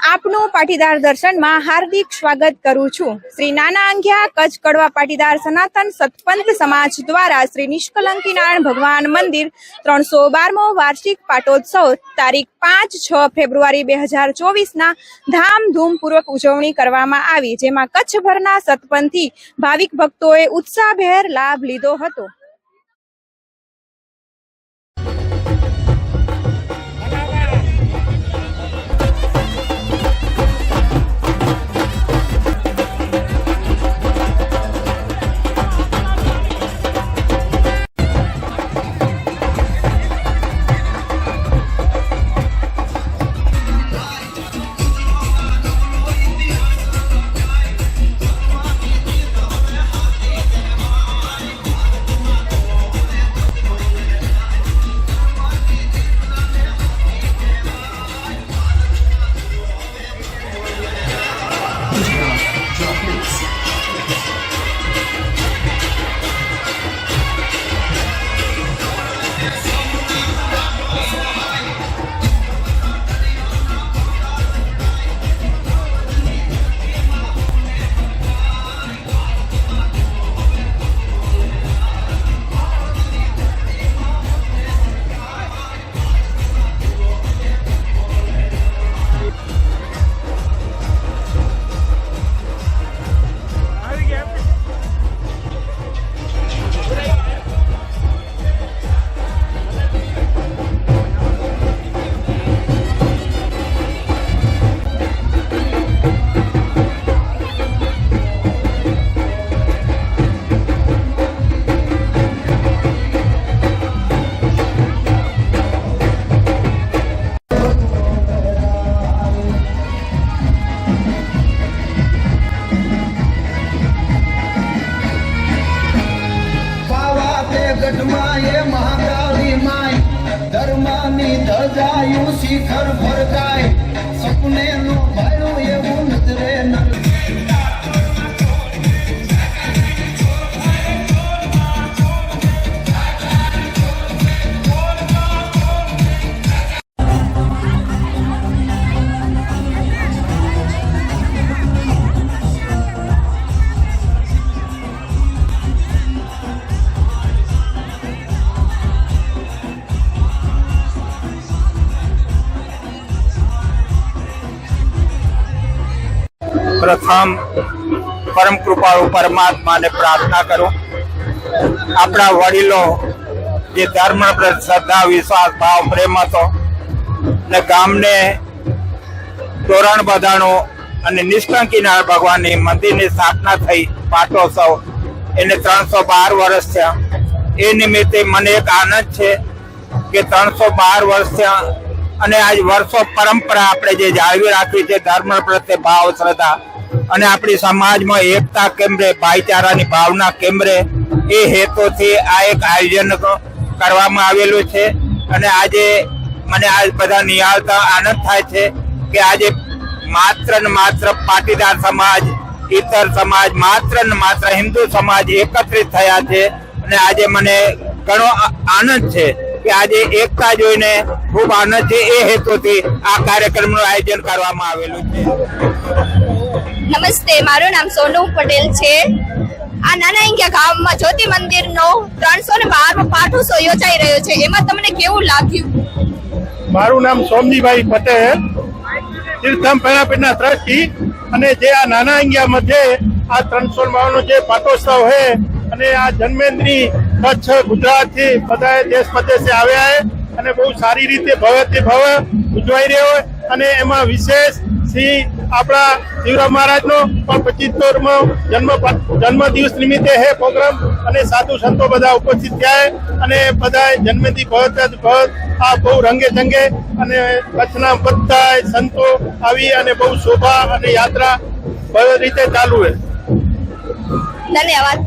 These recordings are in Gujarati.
આપનું પાટીદાર દર્શનમાં હાર્દિક સ્વાગત કરું છું। શ્રી નાના અંગિયા કચ્છ કડવા પાટીદાર સનાતન સતપંથ સમાજ દ્વારા શ્રી નિષ્કલંકી નારાયણ ભગવાન મંદિર 312મો વાર્ષિક પાટોત્સવ તારીખ 5-6 ફેબ્રુઆરી 2024 ધામધૂમપૂર્વક ઉજવણી કરવામાં આવી, જેમાં કચ્છભરના સતપંથી ભાવિક ભક્તોએ ઉત્સાહભેર લાભ લીધો હતો। शिखर भरकाय सपने नो भायो एवं नजरे प्रथम परम कृपाळु परमात्मा ने प्रार्थना करो। अपना वडीलो जे धर्म पर श्रद्धा विश्वास भाव प्रेम हतो ने गामने तोरण बधाणो अने निष्कलंकी नारायण भगवान नी मंदिर नी स्थापना थई पाटोत्सव एने 312 वर्ष थया। ए निमित्ते मने एक आनंद छे के 312 वर्ष थया અને આજ વર્ષો પરંપરા આપણે જે જાળવી રાખવી છે ધર્મ પ્રત્યે ભાવ શ્રદ્ધા અને આપણી સમાજમાં એકતા કેમ રહે, ભાઈચારાની ભાવના કેમ રહે, એ હેતુથી આ એક આયોજન કરવામાં આવેલું છે। અને આજે મને આ બધા નિહાળતા આનંદ થાય છે કે આજે માત્ર ને માત્ર પાટીદાર સમાજ, ઇતર સમાજ, માત્ર ને માત્ર હિન્દુ સમાજ એકત્રિત થયા છે અને આજે મને ઘણો આનંદ છે કે આજે એકતા જોઈને ખૂબ આનંદ છે। એ હેતુથી આ કાર્યક્રમનું આયોજન કરવામાં આવેલું છે। નમસ્તે, મારું નામ સોનુ પટેલ છે। આ નાના અંગિયા ગામમાં જ્યોતિ મંદિરનો 312મો પાટોત્સવ યોજાઈ રહ્યો છે, એમાં તમને કેવું લાગ્યું? મારું નામ સોમજીભાઈ પટેલ, તીર્થમ પેણાપીઠના ટ્રસ્ટી, અને જે આ નાના અંગિયા મધ્યે આ 312નો જે પાટોત્સવ છે અને આ જન્મેન્દ્રી કચ્છ ગુજરાતથી બધા દેશ પ્રદેશે આવ્યા है અને બહુ સારી રીતે ભવ્યથી ભવ્ય ઉજવાઈ રહ્યો है। અને એમાં વિશેષ શ્રી આપણા શિવરામ મહારાજનો પણ 75મો જન્મ દિવસ નિમિત્તે है પ્રોગ્રામ અને સાધુ સંતો બધા ઉપસ્થિત થયા है અને બધા જન્મેથી ભવ્યથી ભવ્ય આ બહુ રંગે જંગે અને કચ્છના બધા સંતો આવી અને બહુ શોભા અને યાત્રા ભવ્ય રીતે ચાલુ है। ધન્યવાદ।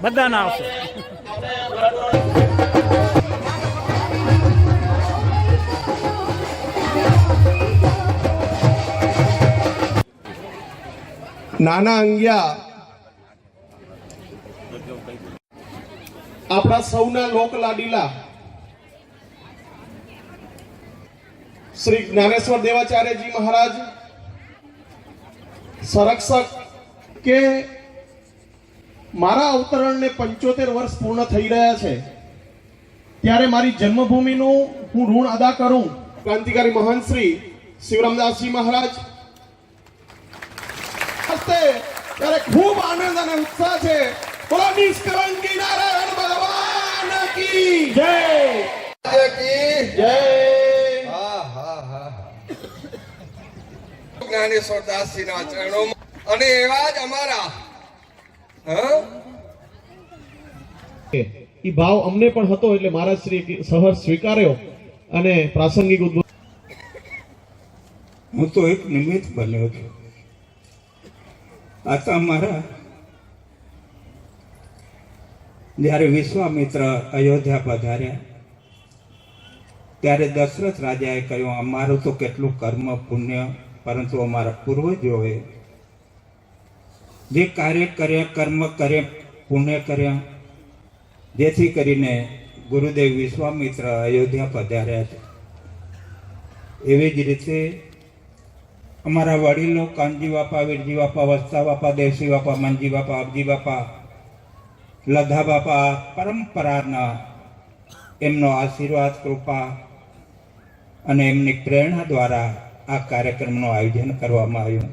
બધાના આવશે. નાના અંગિયા આપણા સૌના લોક લાડીલા શ્રી જ્ઞાનેશ્વર દેવાચાર્યજી મહારાજ સંરક્ષક કે મારા અવતરણને 75 વર્ષ પૂર્ણ થઈ રહ્યા છે ત્યારે મારી જન્મભૂમિનું હું ઋણ અદા કરું. ક્રાંતિકારી મહાન શ્રી શિવરામદાસજી મહારાજ ત્યારે ખૂબ આનંદ અને ઉત્સાહ છે. બોલો નિષ્કલંકી નારાયણ ભગવાન કી જય કી જય. જ્ઞાનેશ્વર દાસજીના ચરણોમાં અને એવા જ અમારા ઈ ભાવ અમને પણ હતો એટલે મહારાજ શ્રી સહર સ્વીકાર્યો અને પ્રાસંગિક ઉદ્બોધન. હું તો એક નિમિત્ત બન્યો છું. આ તો અમારા જ્યારે વિશ્વામિત્ર અયોધ્યા પધાર્યા ત્યારે દશરથ રાજાએ કહ્યું અમારું તો કેટલું કર્મ પુણ્ય, પરંતુ અમારા પૂર્વજોએ જે કાર્ય કર્યા, કર્મ કર્યા, પુણ્ય કર્યા, જેથી કરીને ગુરુદેવ વિશ્વામિત્ર અયોધ્યા પધાર્યા છે. એવી જ રીતે અમારા વડીલો કાનજી બાપા, વીરજી બાપા, વસ્તા બાપા, દેવસી બાપા, મનજી બાપા, અબજી બાપા, લધા બાપા પરંપરાના એમનો આશીર્વાદ, કૃપા અને એમની પ્રેરણા દ્વારા આ કાર્યક્રમનું આયોજન કરવામાં આવ્યું.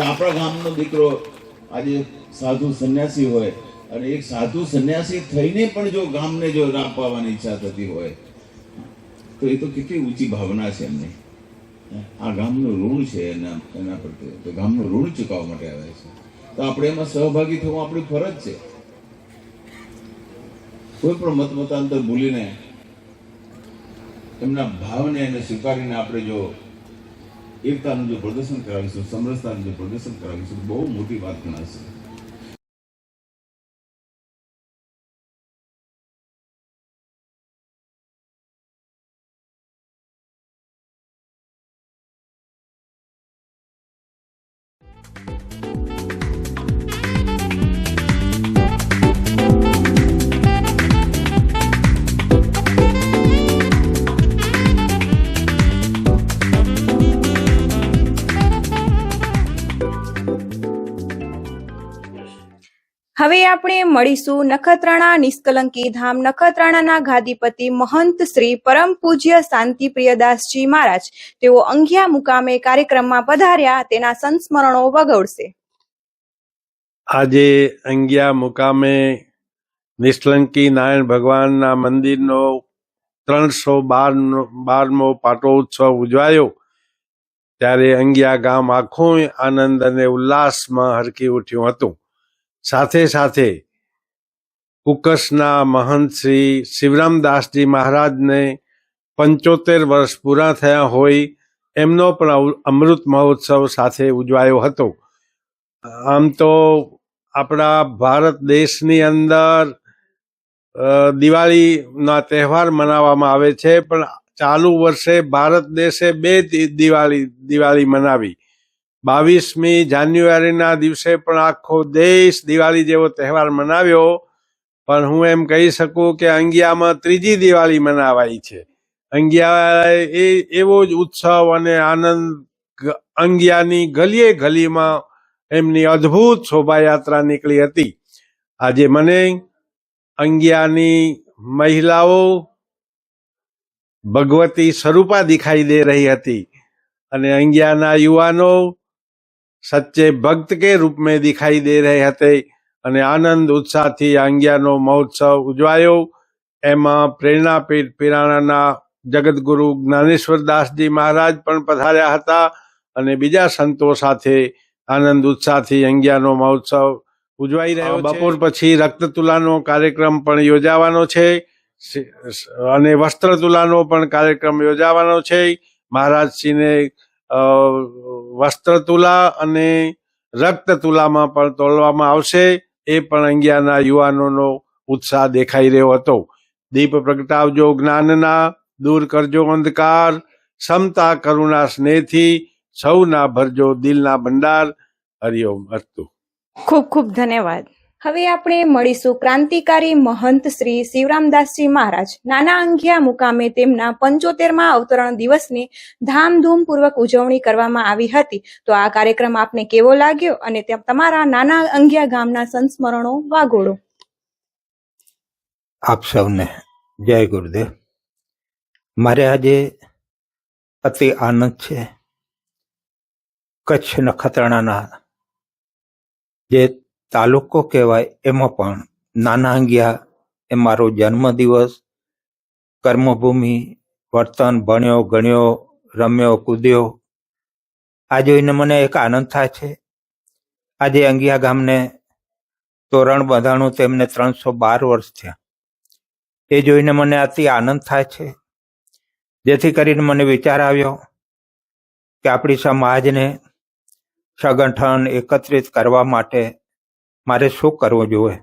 આપણા ગામનો દીકરો આજે સાધુ સંન્યાસી હોય અને એક સાધુ સંન્યાસી થઈને પણ જો ગામને જો રામ પાવાની ઈચ્છા થતી હોય તો એ તો કેટલી ઊંચી ભાવના છે એમની. આ ગામનું ઋણ છે એના પ્રત્યે, તો ગામનું ઋણ ચૂકવવા માટે આવે છે. તો આપણે એમાં સહભાગી થવું આપણી ફરજ છે. કોઈ પણ મતાંતર ભૂલીને એમના ભાવને એને સ્વીકારીને આપણે જો એકતાનું જો પ્રદર્શન કરાવીશું, સમરસતાનું જો પ્રદર્શન કરાવીશું, બહુ મોટી વાત ગણાશે. હવે આપણે મળીશું નખત્રાણા નિષ્કલંકી ધામ નખત્રાણાના ગાદીપતિ મહંત શ્રી પરમ પૂજ્ય શાંતિ પ્રિયદાસજી મહારાજ. તેઓ અંગિયા મુકામે કાર્યક્રમમાં પધાર્યા, તેના સંસ્મરણો વગોવશે. આજે અંગિયા મુકામે નિષ્કલંકી નારાયણ ભગવાનના મંદિરનો 312મો પાટોત્સવ ઉજવાયો. ત્યારે અંગિયા ગામ આખું આનંદ અને ઉલ્લાસમાં હરકી ઉઠ્યું હતું. સાથે સાથે કુકસના મહંત શ્રી શિવરામદાસજી મહારાજને 75 વર્ષ પૂરા થયા હોય એમનો પણ અમૃત મહોત્સવ સાથે ઉજવાયો હતો. આમ તો આપણા ભારત દેશની અંદર દિવાળીના તહેવાર મનાવવામાં આવે છે, પણ ચાલુ વર્ષે ભારત દેશે 2 દિવાળી મનાવી. 22મી જાન્યુઆરીના દિવસે પણ આખો દેશ દિવાળી જેવો તહેવાર મનાવ્યો. પણ હું એમ કહી શકું કે અંગિયામાં 3જી દિવાળી મનાવાઈ છે. અંગિયા એ એવો જ ઉત્સવ અને આનંદ અંગિયાની ગલીએ ગલીમાં એમની અદ્ભુત શોભાયાત્રા નીકળી હતી. આજે મને અંગિયાની મહિલાઓ ભગવતી સ્વરૂપા દિખાઈ દે રહી હતી અને અંગિયાના યુવાનો सच्चे भक्त के रूप में दिखाई दे रहे हते અને આનંદ ઉત્સાહથી અંગિયાનો મહોત્સવ ઉજવાયો. એમાં પ્રેરણાપીઠ પિરાણાના જગતગુરુ જ્ઞાનેશ્વર દાસજી મહારાજ પણ પધાર્યા હતા અને બીજા સંતો સાથે આનંદ ઉત્સાહથી અંગિયાનો મહોત્સવ ઉજવાઈ રહ્યો છે. બપોર પછી રક્તતુલાનો કાર્યક્રમ પણ યોજાવાનો છે અને વસ્ત્રતુલાનો પણ કાર્યક્રમ યોજાવાનો છે. મહારાજશ્રીને વસ્ત્રતુલા અને રક્ત તુલામાં પણ તોલવામાં આવશે. એ પણ અંગિયાના યુવાનોનો ઉત્સાહ દેખાઈ રહ્યો હતો. દીપ પ્રગટાવજો જ્ઞાનના, દૂર કરજો અંધકાર, ક્ષમતા કરુણા સ્નેહથી સૌના ભરજો દિલના ભંડાર. હરિઓમ અસ્તુ. ખૂબ ખૂબ ધન્યવાદ. હવે આપણે મળીશું ક્રાંતિકારી મહંત શ્રી શિવરામદાસજી મહારાજ. નાના અંગિયા મુકામે તેમના 75મા અવતરણ દિવસની ધામધૂમપૂર્વક ઉજવણી કરવામાં આવી હતી. તો આ કાર્યક્રમ આપને કેવો લાગ્યો અને તમારા નાના અંગિયા ગામના સંસ્મરણો વાગોળો. આપ સૌને જય ગુરુદેવ. મારે આજે અતિ આનંદ છે. કચ્છ નખત્રાણાના જે તાલુકો કહેવાય એમાં પણ નાના અંગિયા એ મારો જન્મદિવસ, કર્મભૂમિ, વર્તન, ભણ્યો ગણ્યો, રમ્યો કૂદ્યો, આ જોઈને મને એક આનંદ થાય છે. આજે અંગિયા ગામને તોરણ બંધાણું તેમને 312 વર્ષ થયા. એ જોઈને મને અતિ આનંદ થાય છે. જેથી કરીને મને વિચાર આવ્યો કે આપણી સમાજને સંગઠન એકત્રિત કરવા માટે મારે શું કરવું જોઈએ.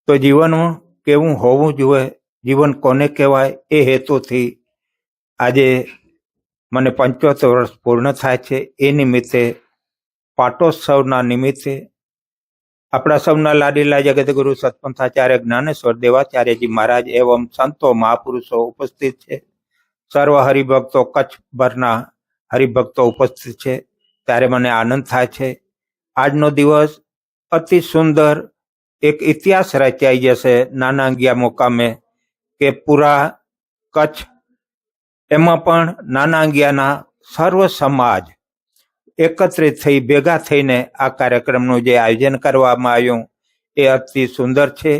તો જીવનમાં કેવું હોવું જોઈએ, જીવન કોને કહેવાય, એ હેતુથી આજે મને 75 વર્ષ પૂર્ણ થાય છે. એ નિમિત્તે પાટોત્સવના નિમિત્તે આપણા સૌના લાડીલા જગતગુરુ સતપંથાચાર્ય જ્ઞાનેશ્વર દેવાચાર્યજી મહારાજ એવં સંતો મહાપુરુષો ઉપસ્થિત છે. સર્વ હરિભક્તો, કચ્છભરના હરિભક્તો ઉપસ્થિત છે. ત્યારે મને આનંદ થાય છે. આજનો દિવસ અતિ સુંદર એક ઇતિહાસ રચાઈ જશે નાના અંગિયા મુકામે, કે પૂરા કચ્છ એમાં પણ નાના અંગિયાના સર્વ સમાજ એકત્રિત થઈ ભેગા થઈને આ કાર્યક્રમનું જે આયોજન કરવામાં આવ્યું એ અતિ સુંદર છે,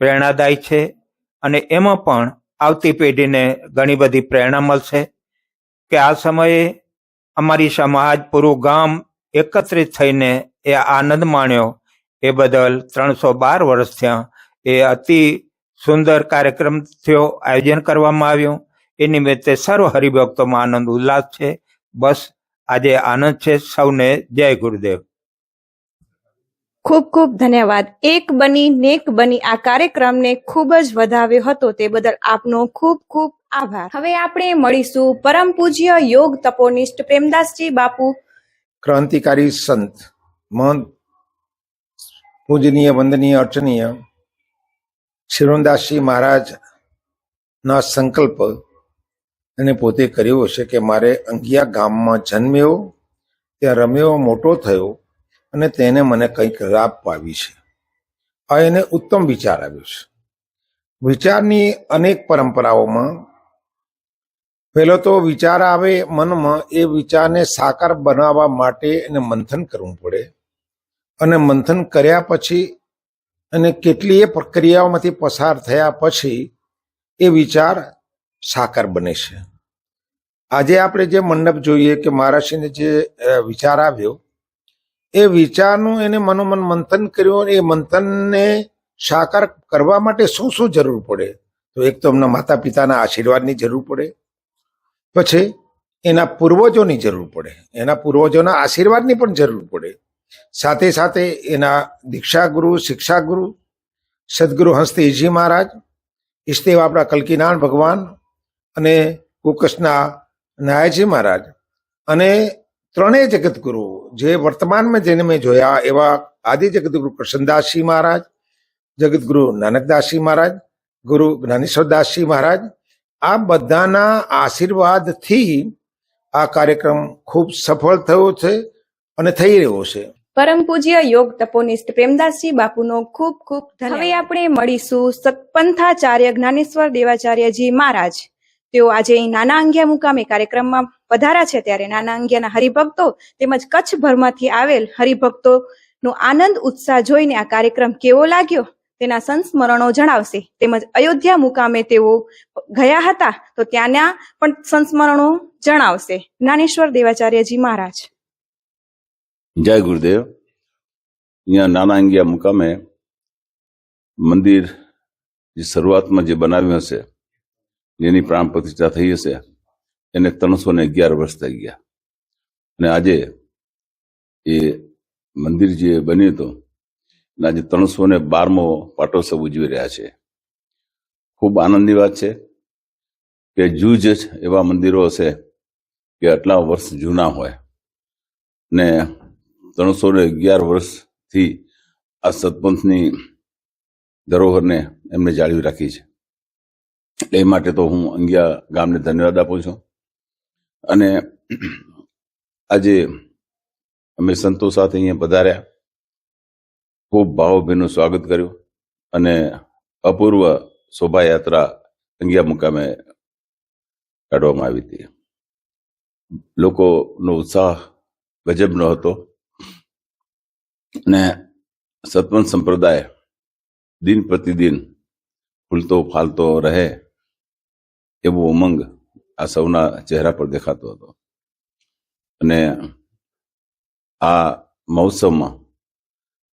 પ્રેરણાદાયી છે. અને એમાં પણ આવતી પેઢીને ઘણી બધી પ્રેરણા મળશે કે આ સમયે અમારી સમાજ, પૂરું ગામ એકત્રિત થઈને એ આનંદ માણ્યો. એ બદલ 312 વર્ષ થયા. એ અતિ સુંદર કાર્યક્રમ થયો, આયોજન કરવામાં આવ્યું. એ નિમિત્તે સર્વ હરિભક્તોમાં આનંદ ઉલ્લાસ છે. બસ આજે આનંદ છે. સૌને જય ગુરુદેવ. ખૂબ ખૂબ ધન્યવાદ. એક બની નેક બની આ કાર્યક્રમને ખૂબ જ વધાવ્યો હતો, તે બદલ આપનો ખૂબ ખૂબ આભાર. હવે આપણે મળીશું પરમ પૂજ્ય યોગ તપોનિષ્ઠ પ્રેમદાસજી બાપુ, ક્રાંતિકારી સંત મહંત પૂજનીય વંદનીય અર્ચનીય શિવરામદાસજી મહારાજના સંકલ્પ એને પોતે કર્યો છે કે મારે અંગિયા ગામમાં જન્મ્યો, ત્યાં રમ્યો, મોટો થયો અને તેને મને કંઈક લાભ પાવી છે. આ એને ઉત્તમ વિચાર આવ્યો છે. વિચારની અનેક પરંપરાઓમાં પહેલો તો વિચાર આવે મનમાં, એ વિચારને સાકાર બનાવવા માટે એને મંથન કરવું પડે. અને મંથન કર્યા પછી અને કેટલીય પ્રક્રિયાઓમાંથી પસાર થયા પછી એ વિચાર સાકાર બને છે. આજે આપણે જે મંડપ જોઈએ કે મહારાજશ્રીને જે વિચાર આવ્યો, એ વિચારનું એને મનોમન મંથન કર્યું. એ મંથનને સાકાર કરવા માટે શું શું જરૂર પડે? તો એક તો એમના માતા પિતાના આશીર્વાદની જરૂર પડે, પછી એના પૂર્વજોની જરૂર પડે, એના પૂર્વજોના આશીર્વાદની પણ જરૂર પડે. સાથે સાથે એના દીક્ષાગુરુ, શિક્ષાગુરુ સદગુરુ હંસદેવજી મહારાજ, ઈષ્ટદેવ આપણા કલ્કીનારાયણ ભગવાન અને કુકસના નાયજી મહારાજ અને ત્રણેય જગતગુરુ જે વર્તમાનમાં જેને મેં જોયા એવા આદિ જગતગુરુ કૃષ્ણદાસજી મહારાજ, જગતગુરુ નાનકદાસજી મહારાજ, ગુરુ જ્ઞાનેશ્વરદાસજી મહારાજ, આ બધાના આશીર્વાદથી આ કાર્યક્રમ ખૂબ સફળ થયો છે અને થઈ રહ્યો છે. પરમ પૂજ્ય યોગ તપોનિષ્ઠ પ્રેમદાસજી બાપુનો ખૂબ ખૂબ ધન્યવાદ. હવે આપણે મળીશું સતપંથાચાર્ય જ્ઞાનેશ્વર દેવાચાર્યજી મહારાજ. તેઓ આજે અહીં નાના અંગિયા મુકામે કાર્યક્રમમાં પધાર્યા છે. ત્યારે નાના અંગિયાના હરિભક્તો તેમજ કચ્છભરમાંથી આવેલ હરિભક્તોનો આનંદ ઉત્સાહ જોઈને આ કાર્યક્રમ કેવો લાગ્યો તેના સંસ્મરણો જણાવશે. તેમજ અયોધ્યા મુકામે તેઓ ગયા હતા તો ત્યાંના પણ સંસ્મરણો જણાવશે. જ્ઞાનેશ્વર દેવાચાર્યજી મહારાજ. જય ગુરુદેવ. અહીંયા નાના અંગિયા મુકામે મંદિર જે શરૂઆતમાં જે બનાવ્યું હશે, જેની પ્રાણ પ્રતિષ્ઠા થઈ હશે, એને 311 વર્ષ થઈ ગયા. અને આજે એ મંદિર જે બન્યું હતું અને આજે 312મો પાટોત્સવ ઉજવી રહ્યા છે. ખૂબ આનંદની વાત છે કે જૂજ એવા મંદિરો હશે કે આટલા વર્ષ જૂના હોય ને 311 વર્ષથી આ સતપંથની ધરોહરને એમને જાળવી રાખી છે. એ માટે તો હું અંગિયા ગામને ધન્યવાદ આપું છું. અને આજે અમે સંતો સાથે અહીંયા પધાર્યા, ખૂબ ભાવભીનું સ્વાગત કર્યું અને અપૂર્વ શોભાયાત્રા અંગિયા મુકામે કાઢવામાં આવી હતી. લોકોનો ઉત્સાહ ગજબનો હતો ને સતપંથ સંપ્રદાય દિન પ્રતિદિન ફૂલતો ફાલતો રહે એવો ઉમંગ આ સૌના ચહેરા પર દેખાતો હતો. અને આ મહોત્સવમાં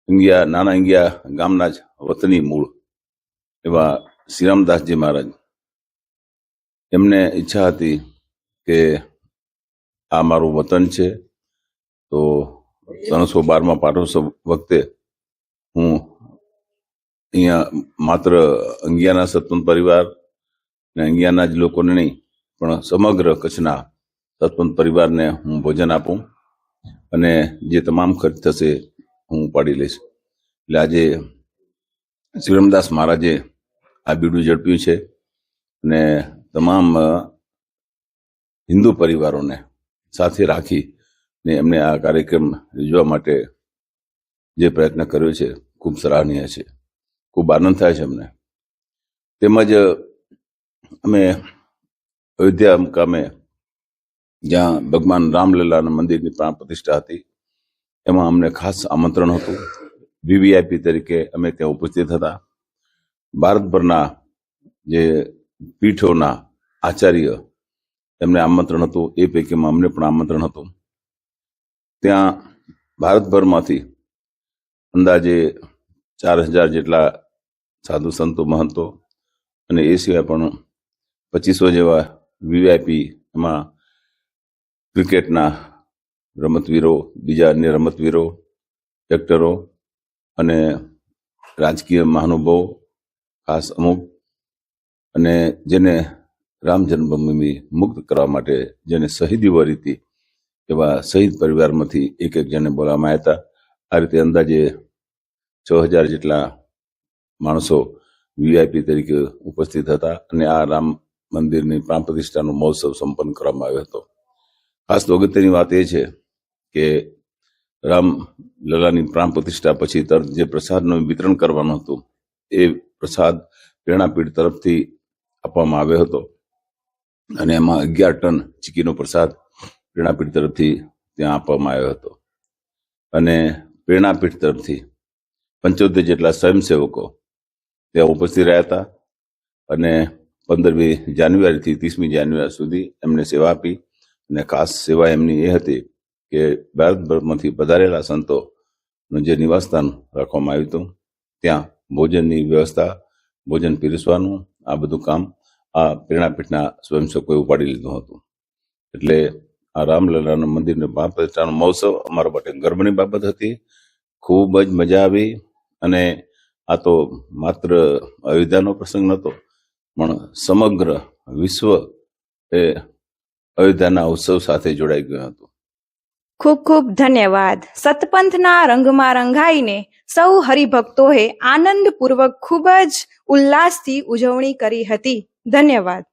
અંગિયા નાના અંગિયા ગામના જ વતની મૂળ એવા શ્રીરામદાસજી મહારાજ, એમને ઈચ્છા હતી કે આ મારું વતન છે, તો 312મા પાટોત્સવ વખતે હું અહીંયા માત્ર અંગિયાના સતપંથ પરિવાર ને અંગિયાના જ લોકોને નહીં પણ સમગ્ર કચ્છના સતપંથ પરિવારને હું ભોજન આપું અને જે તમામ ખર્ચ થશે હું ઉપાડી લઈશ. એટલે આજે શ્રીરામદાસ મહારાજે આ બીડું ઝડપ્યું છે અને તમામ હિન્દુ પરિવારોને સાથે રાખી ને એમને આ કાર્યક્રમ યોજવા માટે જે પ્રયત્ન કર્યો છે ખૂબ સરાહનીય છે. ખૂબ આનંદ થાય છે અમને. તેમજ અમે અયોધ્યા મુકામે જ્યાં ભગવાન રામલલ્લાના મંદિરની પ્રાણ પ્રતિષ્ઠા હતી એમાં અમને ખાસ આમંત્રણ હતું. વીવીઆઈપી તરીકે અમે ત્યાં ઉપસ્થિત હતા. ભારતભરના જે પીઠોના આચાર્ય એમને આમંત્રણ હતું, એ પૈકીમાં અમને પણ આમંત્રણ હતું. ત્યાં ભારતભરમાંથી અંદાજે 4000 જેટલા સાધુ સંતો મહંતો અને એ સિવાય પણ 2500 જેવા વીવીઆઈપી, એમાં ક્રિકેટના રમતવીરો, બીજા અન્ય રમતવીરો, એક્ટરો અને રાજકીય મહાનુભાવો ખાસ અમુક, અને જેને રામ જન્મભૂમિ મુક્ત કરવા માટે જેને શહીદી વરી હતી એવા શહીદ પરિવારમાંથી એક જણને બોલાવવામાં આવ્યા હતા. આ રીતે અંદાજે 6000 જેટલા માણસો વીઆઈપી તરીકે ઉપસ્થિત હતા અને આ રામ મંદિરની પ્રાણ પ્રતિષ્ઠાનો મહોત્સવ સંપન્ન કરવામાં આવ્યો હતો. ખાસ તો અગત્યની વાત એ છે કે રામ લલાની પ્રાણ પ્રતિષ્ઠા પછી તરત જે પ્રસાદનું વિતરણ કરવાનું હતું એ પ્રસાદ પ્રેરણાપીઠ તરફથી આપવામાં આવ્યો હતો અને એમાં 11 ટન ચીકીનો પ્રસાદ પ્રેરણાપીઠ તરફથી ત્યાં આપવામાં આવ્યો હતો. અને પ્રેરણાપીઠ તરફથી 75 જેટલા સ્વયંસેવકો ત્યાં ઉપસ્થિત રહ્યા હતા અને 15મી જાન્યુઆરીથી 30મી જાન્યુઆરી સુધી એમને સેવા આપી. અને ખાસ સેવા એમની એ હતી કે ભારતભરમાંથી પધારેલા સંતોનું જે નિવાસસ્થાન રાખવામાં આવ્યું હતું ત્યાં ભોજનની વ્યવસ્થા, ભોજન પીરસવાનું, આ બધું કામ આ પ્રેરણાપીઠના સ્વયંસેવકોએ ઉપાડી લીધું હતું. એટલે આ રામલલાના મંદિરને પ્રાણ પ્રતિષ્ઠાનો મહોત્સવ અમારા માટે ગર્વની બાબત હતી. ખૂબ જ મજા આવી. અને આ તો માત્ર અયોધ્યાનો પ્રસંગ નહોતો પણ સમગ્ર વિશ્વ એ અયોધ્યાના ઉત્સવ સાથે જોડાઈ ગયું હતું. ખૂબ ખૂબ ધન્યવાદ. સતપંથના રંગમાં રંગાઈને સૌ હરિભક્તોએ આનંદપૂર્વક ખૂબ જ ઉલ્લાસથી ઉજવણી કરી હતી. ધન્યવાદ.